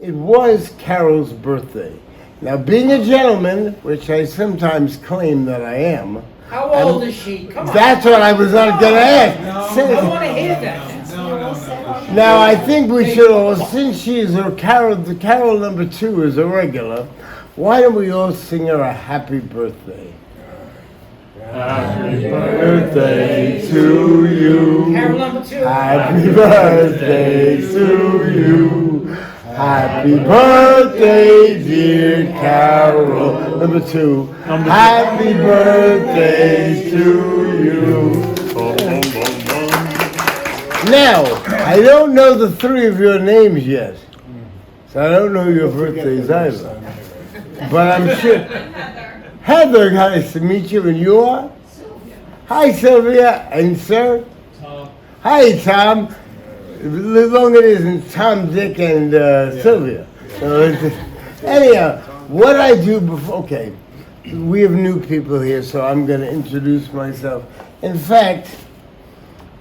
it was Carol's birthday. Now, being a gentleman, which I sometimes claim that I am. How old is she? Come on. That's what I was not going to ask. I want to hear that. Now, I think we should all, since she is the Carol number 2 is a regular, why don't we all sing her a happy birthday? Happy birthday to you. Carol number 2. Happy birthday to you. Happy birthday, dear Carol number 2. Happy birthday to you. Now, I don't know the 3 of your names yet, so I don't know your birthdays either. But I'm sure. Heather, nice to meet you, and you are? Sylvia. Hi, Sylvia, and sir? Tom. Hi, Tom. As long as it isn't Tom, Dick, and Sylvia. So anyhow, what I do before, okay, we have new people here, so I'm going to introduce myself. In fact,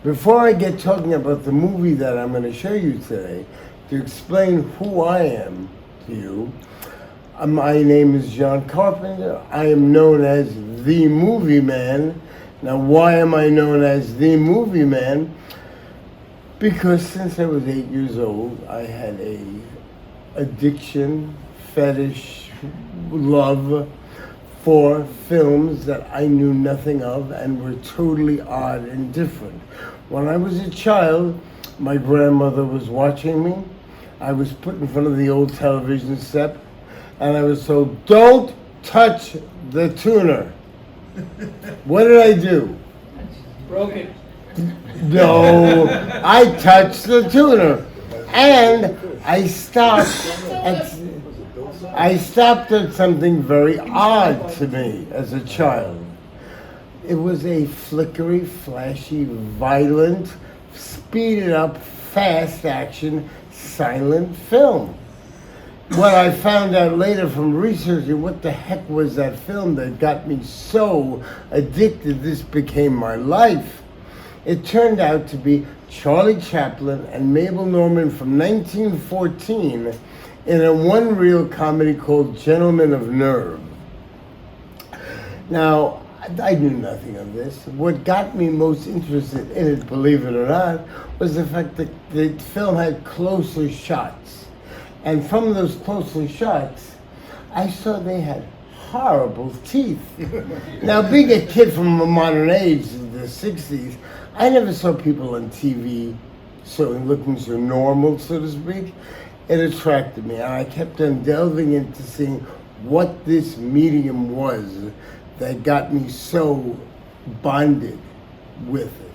before I get talking about the movie that I'm going to show you today, to explain who I am to you, my name is John Carpenter. I am known as the Movie Man. Now, why am I known as the Movie Man? Because since I was 8 years old, I had a addiction, fetish, love for films that I knew nothing of and were totally odd and different. When I was a child, my grandmother was watching me. I was put in front of the old television set, and I was told, don't touch the tuner. What did I do? Broke it. No, I touched the tuner. And I stopped at something very odd to me as a child. It was a flickery, flashy, violent, speeded up, fast action, silent film. What I found out later from researching what the heck was that film that got me so addicted this became my life. It turned out to be Charlie Chaplin and Mabel Normand from 1914 in a one-reel comedy called Gentlemen of Nerve. Now, I knew nothing of this. What got me most interested in it, believe it or not, was the fact that the film had closer shots. And from those closer shots, I saw they had horrible teeth. Now, being a kid from a modern age, the 60s, I never saw people on TV looking so normal, so to speak. It attracted me, and I kept on delving into seeing what this medium was that got me so bonded with it.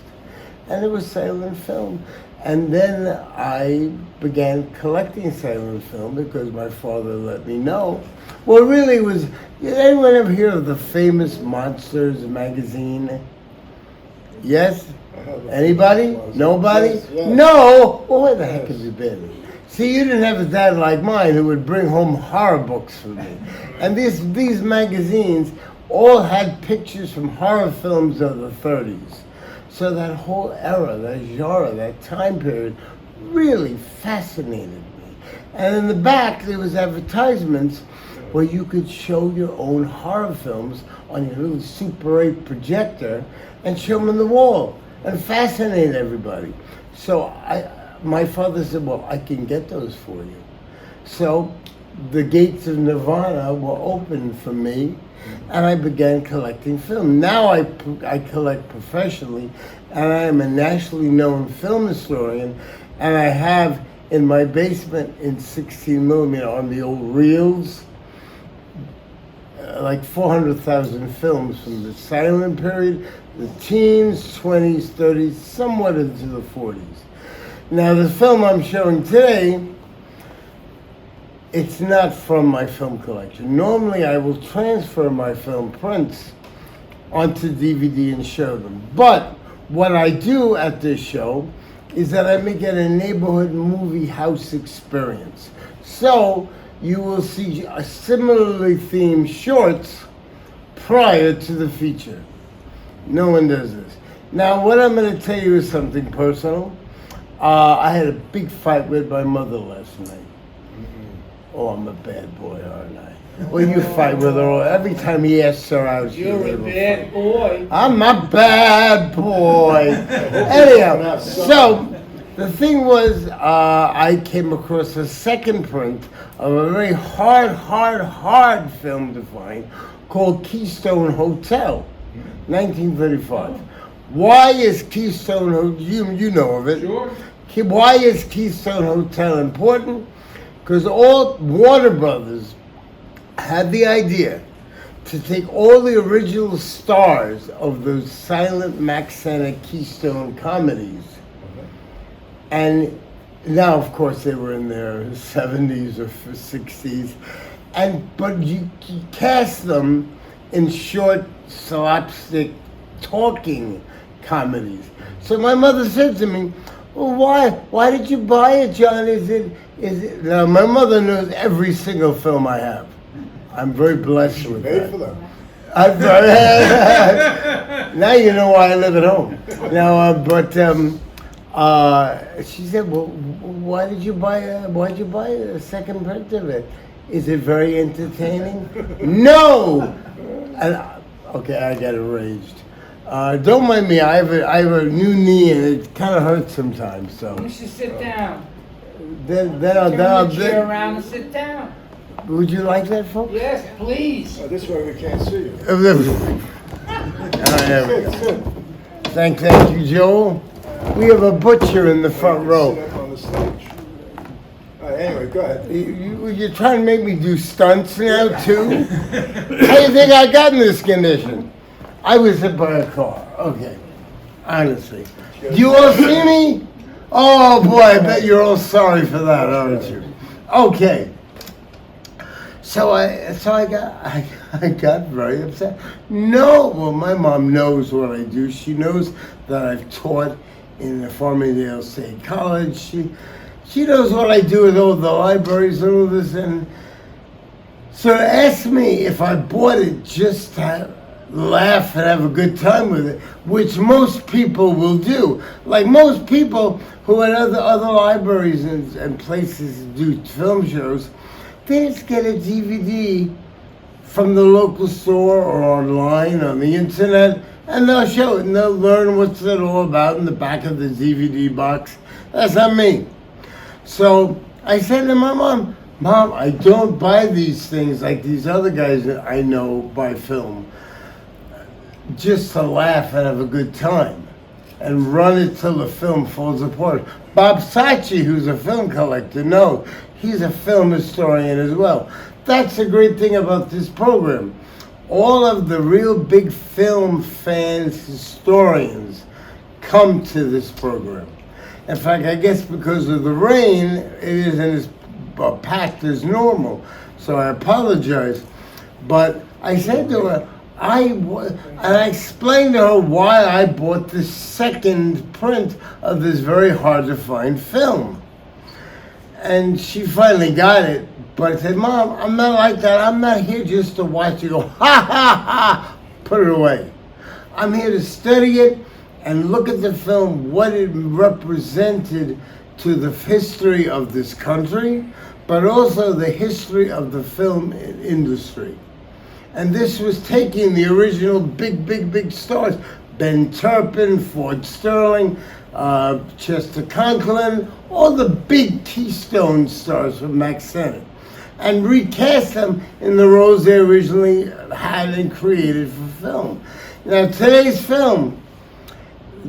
And it was silent film. And then I began collecting silent film because my father let me know. Well, really it was, did anyone ever hear of the famous Monsters magazine? Yes? Anybody? Nobody? No? Well, where the heck have you been? See, you didn't have a dad like mine who would bring home horror books for me. And these magazines all had pictures from horror films of the 30s. So that whole era, that genre, that time period really fascinated me. And in the back, there was advertisements where you could show your own horror films on your little Super 8 projector and show them on the wall and fascinate everybody. So my father said, well, I can get those for you. So the gates of Nirvana were open for me, and I began collecting film. Now I collect professionally, and I am a nationally known film historian, and I have in my basement in 16 millimeter on the old reels, like 400,000 films from the silent period, the teens, 20s, 30s, somewhat into the 40s. Now the film I'm showing today, it's not from my film collection. Normally I will transfer my film prints onto DVD and show them. But what I do at this show is that I make it a neighborhood movie house experience. So you will see a similarly themed shorts prior to the feature. No one does this. Now what I'm going to tell you is something personal. I had a big fight with my mother last night. Oh, I'm a bad boy, aren't I? Well, you fight with her every time he asks her out. You're a bad boy. I'm a bad boy. Anyhow, so the thing was, I came across a second print of a very hard film to find called Keystone Hotel, 1935. Why is Keystone Hotel, you know of it. Sure. Why is Keystone Hotel important? Because all Warner Brothers had the idea to take all the original stars of those silent Max Sennett Keystone comedies, and now of course they were in their 70s or 60s, but you cast them in short slapstick talking comedies. So my mother said to me, well, why did you buy it, John? Is it now my mother knows every single film I have. I'm very blessed with that. For them. Now you know why I live at home. Now, she said, "Well, why'd you buy a second print of it? Is it very entertaining?" No. And, okay, I got enraged. Don't mind me. I have a new knee and it kind of hurts sometimes. So. You should sit down. Then Turn the chair around and sit down. Would you like that, folks? Yes, please. This way we can't see you. All right, there we go. Thank you, Joel. We have a butcher in the front row. Sit up on the stage. Anyway, go ahead. You're trying to make me do stunts now, too? How do you think I got in this condition? I was hit by a car. Okay. Honestly. Do you all see me? Oh, boy, I bet you're all sorry for that, aren't you? Okay. So I got very upset. No, well, my mom knows what I do. She knows that I've taught in the Farmingdale State College. She knows what I do with all the libraries and all this. And so to ask me if I bought it just to laugh and have a good time with it, which most people will do. Like most people who at other libraries and places do film shows, they just get a DVD from the local store or online on the internet, and they'll show it and they'll learn what's it all about in the back of the DVD box. That's not me. So I said to my mom, I don't buy these things like these other guys that I know buy film just to laugh and have a good time and run it till the film falls apart. Bob Sachi, who's a film collector, knows. He's a film historian as well. That's the great thing about this program. All of the real big film fans, historians, come to this program. In fact, I guess because of the rain, it isn't as packed as normal. So I apologize. But I said to her, and I explained to her why I bought the second print of this very hard to find film. And she finally got it, but I said, Mom, I'm not like that. I'm not here just to watch you go, ha, ha, ha, put it away. I'm here to study it and look at the film, what it represented to the history of this country, but also the history of the film industry. And this was taking the original big stars, Ben Turpin, Ford Sterling, Chester Conklin, all the big Keystone stars from Max Sennett, and recast them in the roles they originally had and created for film. Now today's film,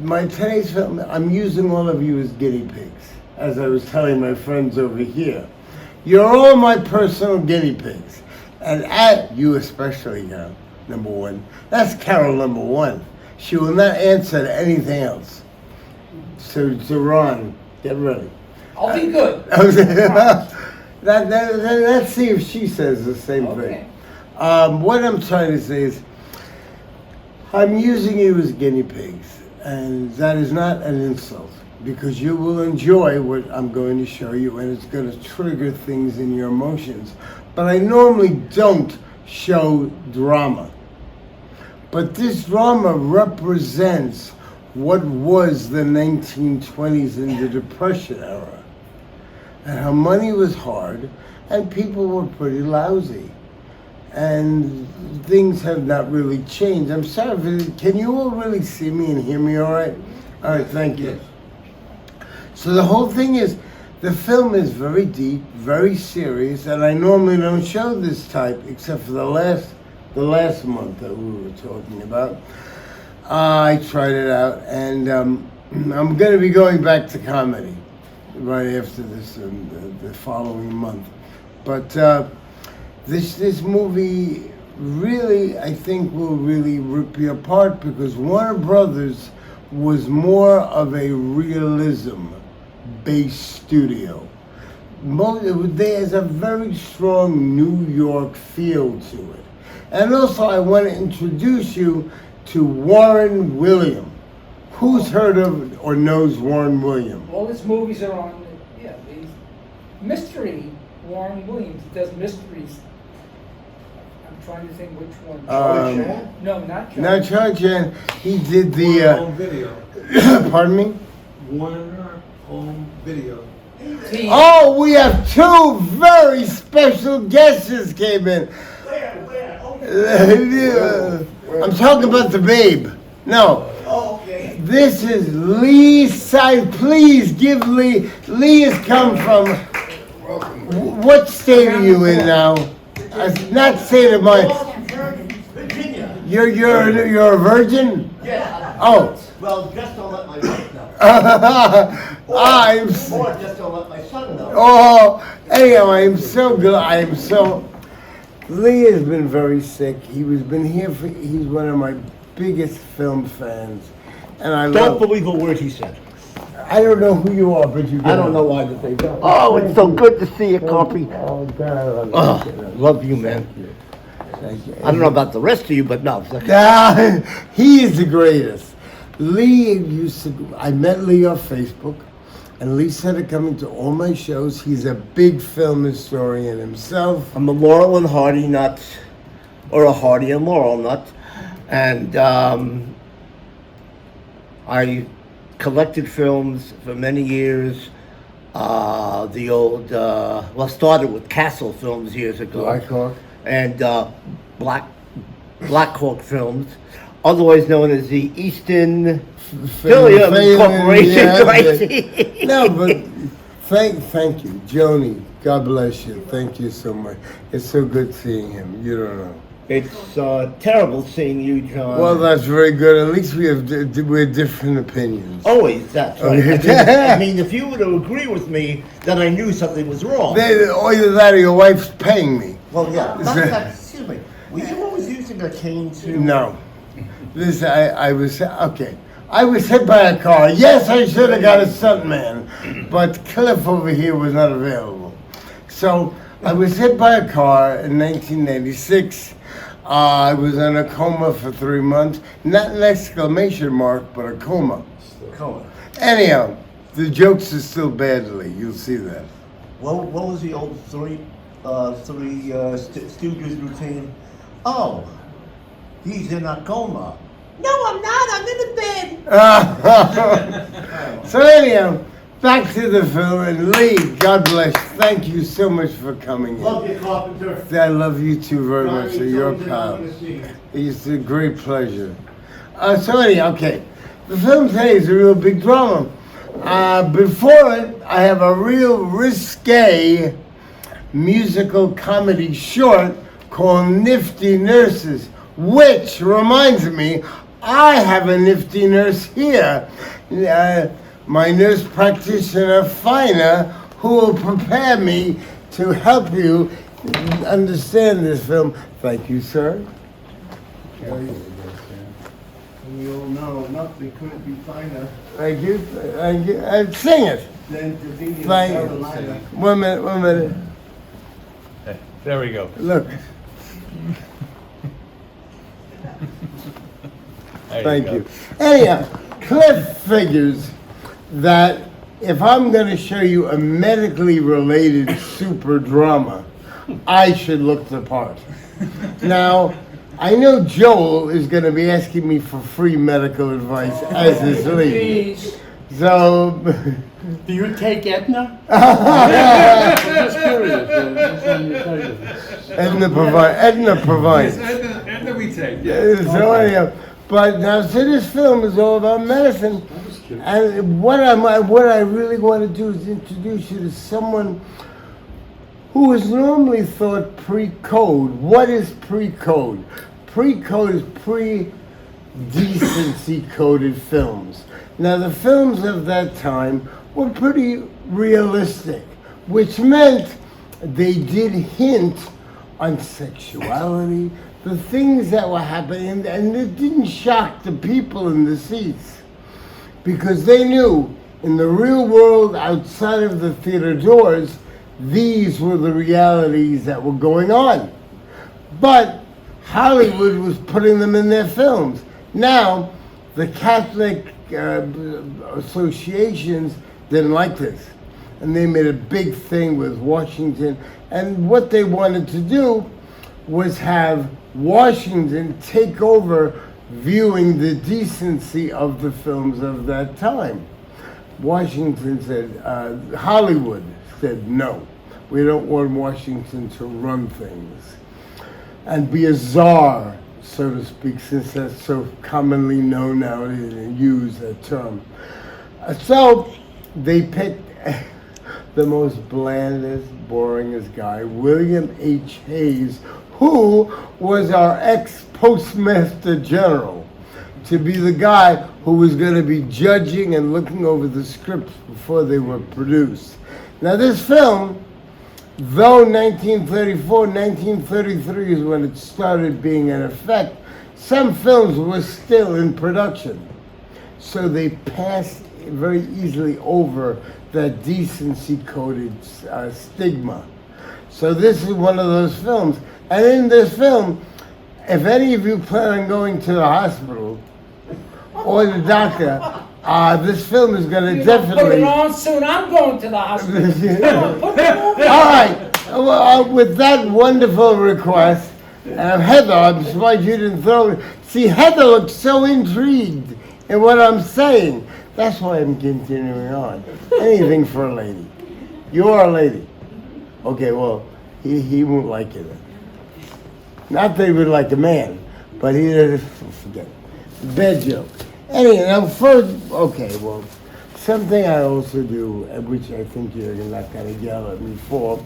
I'm using all of you as guinea pigs, as I was telling my friends over here. You're all my personal guinea pigs. And at you especially, Carol, number one. That's Carol, number one. She will not answer to anything else. So Ron, get ready. I'll be good. Let's see if she says the same thing. What I'm trying to say is, I'm using you as guinea pigs, and that is not an insult, because you will enjoy what I'm going to show you, and it's going to trigger things in your emotions. But I normally don't show drama. But this drama represents what was the 1920s and the Depression era. and how money was hard, and people were pretty lousy. And things have not really changed. I'm sorry, can you all really see me and hear me all right? All right, thank you. So the whole thing is, the film is very deep, very serious, and I normally don't show this type except for the last month that we were talking about. I tried it out, and I'm going to be going back to comedy right after this, the following month. But this movie really, I think, will really rip you apart because Warner Brothers was more of a realism-based studio. There's a very strong New York feel to it. And also, I want to introduce you to Warren William. Who's heard of or knows Warren William? All his movies are on, the mystery. Warren Williams does mysteries. I'm trying to think which one. Charlie Chan? No, not Charlie. Now, Charlie Chan, he did the. Home video. Pardon me? Warner Home Video. Oh, we have two very special guests came in. I'm talking about the babe. No. Oh, okay. This is Lee's side. Please give Lee. Lee has come from. What state are you in now? Not state of mind. Virginia. You're a virgin? Yes. Oh. Well, just don't let my wife know. I'm. Or just don't let my son know. Oh, anyhow, I'm so glad. Lee has been very sick. He's been here for. He's one of my biggest film fans, and I Don't love. believe a word he said. I don't know who you are, but you. I don't know why that they don't. Oh, it's so good to see you, Carpy. Oh God, Oh, love you, man. Thank you. I don't know about the rest of you, but no. He is the greatest. Lee used to. I met Lee on Facebook, and Lee started coming to all my shows. He's a big film historian himself. I'm a Laurel and Hardy nut, or a Hardy and Laurel nut, and I collected films for many years. The old, started with Castle films years ago. Black Hawk. And Black Hawk Films, otherwise known as the Eastern Film Corporation. Yeah, Right? no, but thank you, Joni. God bless you. Thank you so much. It's so good seeing him. You don't know. It's terrible seeing you, John. Well, that's very good. At least we have different opinions. Always, that's right. I mean, if you were to agree with me, then I knew something was wrong. Either that or your wife's paying me. Well, yeah. Matter of fact, excuse me. Were you always using a cane too? No. This I was okay. I was hit by a car. Yes, I should have got a stuntman, but Cliff over here was not available. So I was hit by a car in 1986. I was in a coma for 3 months. Not an exclamation mark, but a coma. Coma. Anyhow, the jokes are still badly. You'll see that. What was the old three Stooges routine? Oh, he's in a coma. No, I'm not. I'm in a bed. So anyhow, back to the film. And Lee, God bless. Thank you so much for coming in. Love you, Carpenter. I love you too very much. Johnny, You're a it's pal. always an honor to see you. It's a great pleasure. So anyhow, okay. The film today is a real big drama. Before it, I have a real risque musical comedy short called Nifty Nurses, which reminds me, I have a nifty nurse here. My nurse practitioner, Fina, who will prepare me to help you understand this film. Thank you, sir. We all know nothing couldn't be finer Thank you. Sing it. than to be in Thank you. Carolina. 1 minute, 1 minute. There we go. Look, There thank go. you. Anyhow, Cliff figures that if I'm going to show you a medically related super drama, I should look the part. Now, I know Joel is going to be asking me for free medical advice, as is Lee. Please. So, Do you take Edna? I'm just curious. Edna provides. And then we take, So anyhow, but now, so this film is all about medicine, and what I really want to do is introduce you to someone who is normally thought pre-code. What is pre-code? Pre-code is pre-decency coded films. Now, the films of that time were pretty realistic, which meant they did hint on sexuality, the things that were happening, and it didn't shock the people in the seats because they knew in the real world outside of the theater doors, these were the realities that were going on. But Hollywood was putting them in their films. Now, the Catholic associations didn't like this, and they made a big thing with Washington, and what they wanted to do was have Washington take over viewing the decency of the films of that time. Washington said, Hollywood said, no, we don't want Washington to run things and be a czar, so to speak, since that's so commonly known nowadays and used, that term. So they picked the most blandest, boringest guy, William H. Hayes, who was our ex-postmaster general, to be the guy who was going to be judging and looking over the scripts before they were produced. Now this film, though 1934, 1933 is when it started being in effect, some films were still in production. So they passed very easily over that decency-coded stigma. So this is one of those films. And in this film, if any of you plan on going to the hospital or the doctor, this film is going to definitely... Put it on soon, I'm going to the hospital. Come on, put it on. All right, well, with that wonderful request, Heather, I'm surprised you didn't throw it. See, Heather looks so intrigued in what I'm saying. That's why I'm continuing on. Anything for a lady. You are a lady. Okay, well, he won't like you then. Not that he would like a man, but he doesn't forget it. Bad joke. Anyway, now first, okay, well, something I also do, which I think you're not going to yell at me for,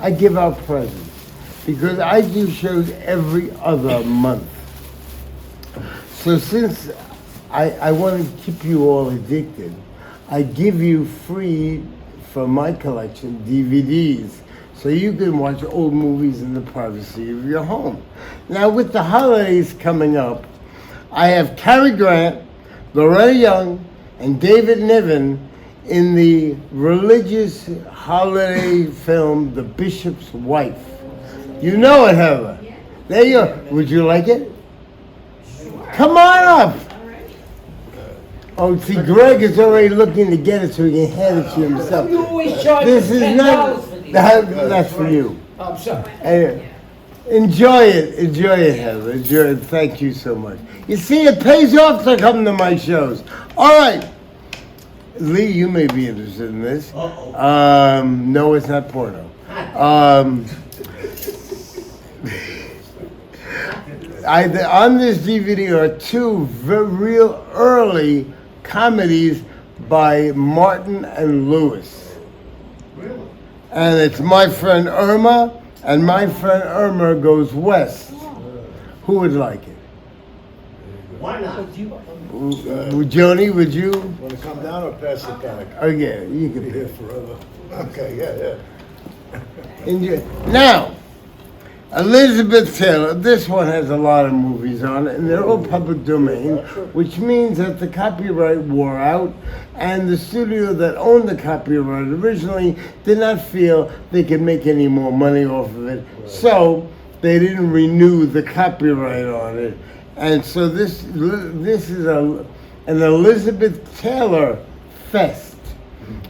I give out presents. Because I do shows every other month. So since I want to keep you all addicted, I give you free, from my collection, DVDs. So you can watch old movies in the privacy of your home. Now with the holidays coming up, I have Cary Grant, Loretta Young, and David Niven in the religious holiday film, The Bishop's Wife. You know it, Heather. There you go. Would you like it? Come on up. Oh, see, Greg is already looking to get it so he can hand it to himself. You always charge This is $10 not, for these. that's for you. I'm sorry. Anyway, enjoy it, Heather, enjoy it. Thank you so much. You see, it pays off to come to my shows. All right, Lee, you may be interested in this. No, it's not porno. On this DVD are two real early comedies by Martin and Lewis. Really? And it's My Friend Irma and My Friend Irma Goes West. Who would like it? Why not? Joni, would you? Want to come down or pass the back? Oh, yeah, you can Be pick. here forever. Okay, yeah. Enjoy. Now, Elizabeth Taylor, this one has a lot of movies on it, and they're all public domain, which means that the copyright wore out, and the studio that owned the copyright originally did not feel they could make any more money off of it, so they didn't renew the copyright on it. And so this is an Elizabeth Taylor fest.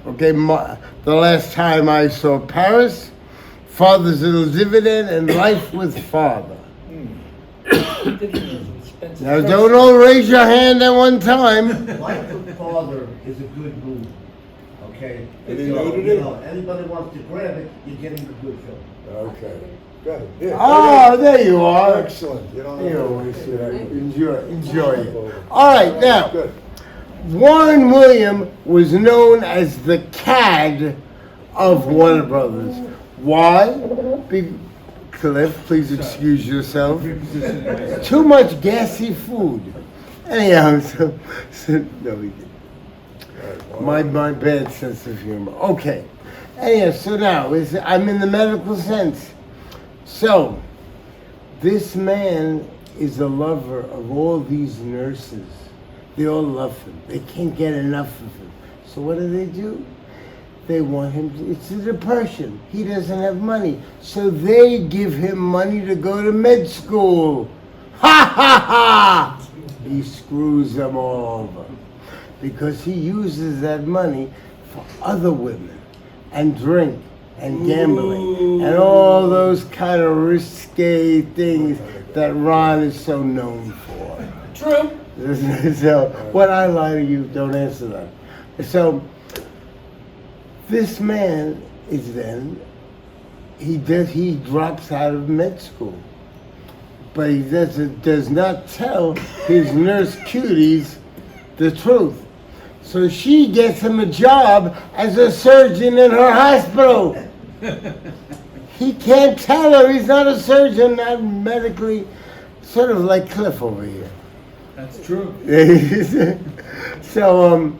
Okay, the last time I saw Paris, Father's Little Dividend, and Life with Father. Now, don't all raise your hand at one time. Life with Father is a good movie. Okay. Any So, nudity? you know, anybody wants to grab it, you're getting a good film. Okay. Good. Yeah. Oh, there you are. Excellent. You don't You have always to. see that. Enjoy it. All right, now. Good. Warren Williams was known as the CAD of Warner Brothers. Why? Cliff, please excuse yourself. Too much gassy food. Anyhow, no, we didn't. My bad sense of humor. Okay. Anyhow, so now I'm in the medical sense. So, this man is a lover of all these nurses. They all love him. They can't get enough of him. So what do? They want him to, it's a depression. He doesn't have money. So they give him money to go to med school. Ha ha ha! He screws them all over. Because he uses that money for other women and drink and gambling and all those kind of risque things that Ron is so known for. True. So, when I lie to you, don't answer that. So, this man is then, he drops out of med school. But he does not tell his nurse cuties the truth. So she gets him a job as a surgeon in her hospital. He can't tell her he's not a surgeon, not medically, sort of like Cliff over here. That's true. So,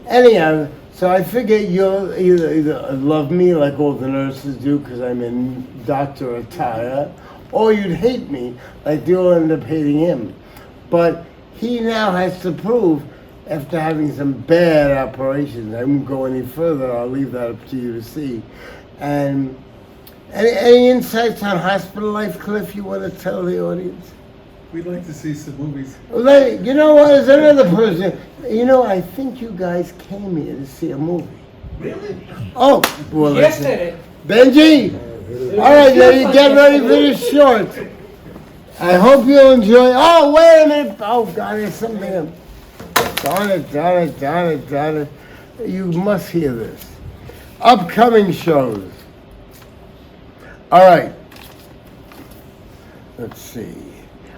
anyhow, so I figure you'll either love me like all the nurses do because I'm in doctor attire, or you'd hate me like they all end up hating him. But he now has to prove, after having some bad operations, I won't go any further, I'll leave that up to you to see. And any insights on hospital life, Cliff, you want to tell the audience? We'd like to see some movies. You know what? There's another person. You know, I think you guys came here to see a movie. Really? Oh, well, listen. Yesterday. Benji! All right, now you get ready for this short. I hope you'll enjoy. Oh, wait a minute. Oh, God, there's something. Darn it. You must hear this. Upcoming shows. All right. Let's see.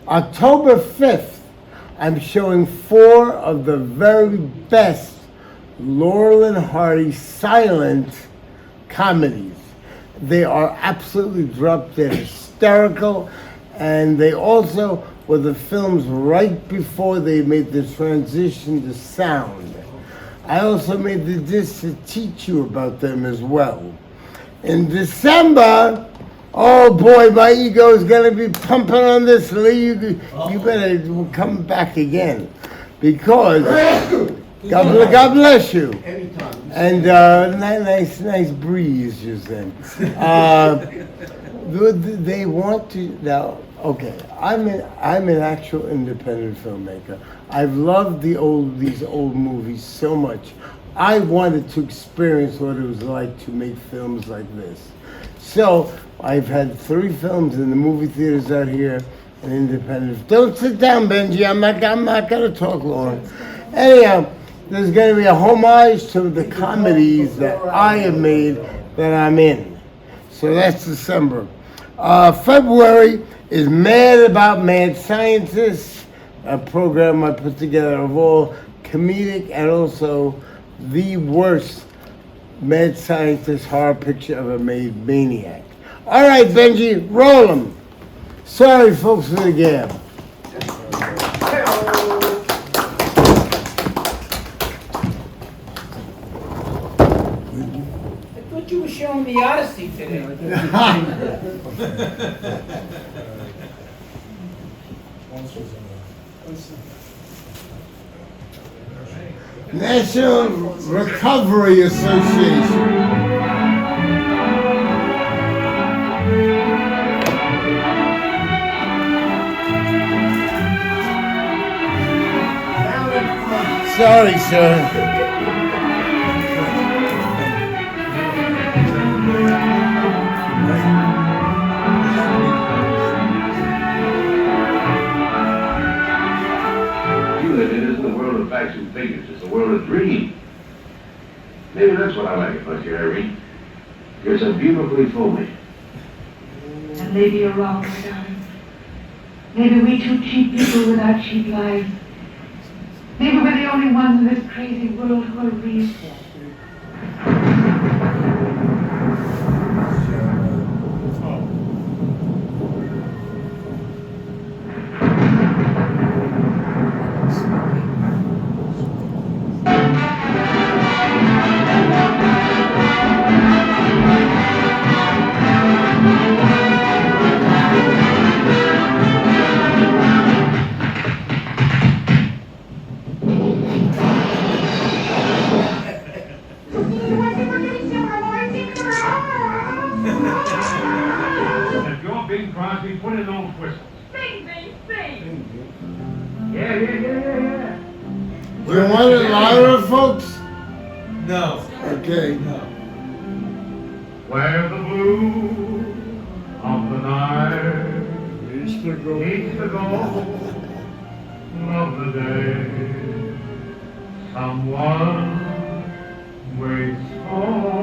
October 5th, I'm showing 4 of the very best Laurel and Hardy silent comedies. They are absolutely drop dead hysterical, and they also were the films right before they made the transition to sound. I also made the disc to teach you about them as well. In December, oh boy, my ego is going to be pumping on this, Lee. You better come back again. Because, God bless you. Anytime. And nice breeze just then. They want to, now, okay, I'm an actual independent filmmaker. I've loved these old movies so much. I wanted to experience what it was like to make films like this. So, I've had 3 films in the movie theaters out here, and independent. Don't sit down, Benji. I'm not going to talk long. Anyhow, there's going to be a homage to the comedies that I have made that I'm in. So that's December. February is Mad About Mad Scientists, a program I put together of all comedic and also the worst mad scientist horror picture ever made, Maniac. All right, Benji, roll them. Sorry, folks, for the gab. I thought you were showing the Odyssey today. National Recovery Association. Sorry, sir. You live in isn't a world of facts and figures. It's a world of dreams. Maybe that's what I like about you, Irene. You're so beautifully foamy. And maybe you're wrong, my darling. Maybe we two cheap people with our cheap lives. Maybe we're the only ones in this crazy world who are real. If you're Bing Crosby, put in those whistles. Sing, sing, sing! Yeah. Do you want it louder, folks? No, Okay. no. Where the blue of the night meets the gold of the day, someone waits for